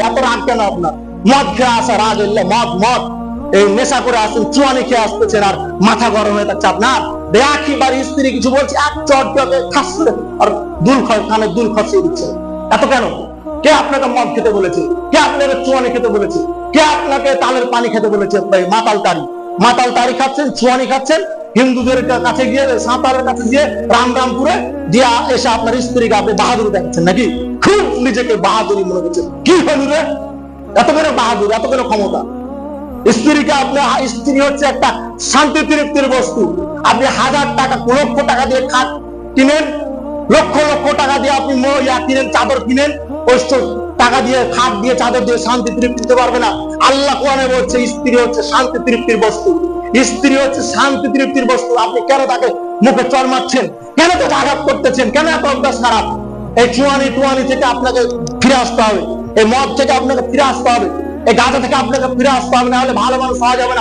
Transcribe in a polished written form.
এত রাগ কেন আপনার? মদ খেয়ে আসা রাগ এলে মদ মদ এই নেশা করে আসছেন, চুয়ানি খেয়ে আসতেছেন আর মাথা গরম হয়ে থাকছে আপনার। একবার স্ত্রী কিছু বলছে এক চটকে খাচ্ছে আর কানে দুল খসিয়ে দিচ্ছে। এত কেন? কে আপনাকে মদ খেতে বলেছে? কে আপনাকে চুয়ানি খেতে বলেছে? কে আপনাকে তালের পানি খেতে বলেছে? মাতাল তারি খাচ্ছেন, চুয়ানি খাচ্ছেন, হিন্দুদের কাছে গিয়ে সাঁতারের কাছে গিয়ে রাম রাম করে দিয়ে এসে আপনার স্ত্রীকে আপনি বাহাদুরি দেখাচ্ছেন নাকি? খুব নিজেকে বাহাদুরি মনে করছেন। কি হল রে? এত কেন বাহাদুর, এত কেন ক্ষমতা? স্ত্রীকে আপনার স্ত্রী হচ্ছে একটা শান্তি তৃপ্তির বস্তু। আপনি 1000 টাকা লক্ষ টাকা দিয়ে খাট কিনেন, লক্ষ লক্ষ টাকা দিয়ে আপনি কিনেন, চাদর কিনেন, ওই টাকা দিয়ে খাট দিয়ে চাদর দিয়ে শান্তি তৃপ্তি দিতে পারবে না। আল্লাহ কোরআনে বলছে স্ত্রী হচ্ছে শান্তি তৃপ্তির বস্তু। স্ত্রী হচ্ছে শান্তি তৃপ্তির বস্তু। আপনি কেন তাকে মুখে চড় মারছেন? কেন তাকে আঘাত করতেছেন? কেন এত অভ্যাস খারাপ? এই চুয়ানি থেকে আপনাকে ফিরে আসতে হবে, এই মদ থেকে আপনাকে ফিরে আসতে হবে, এই গাঁজা থেকে আপনাকে ফিরে আসতে হবে, না হলে ভালো মানুষ হওয়া যাবে না।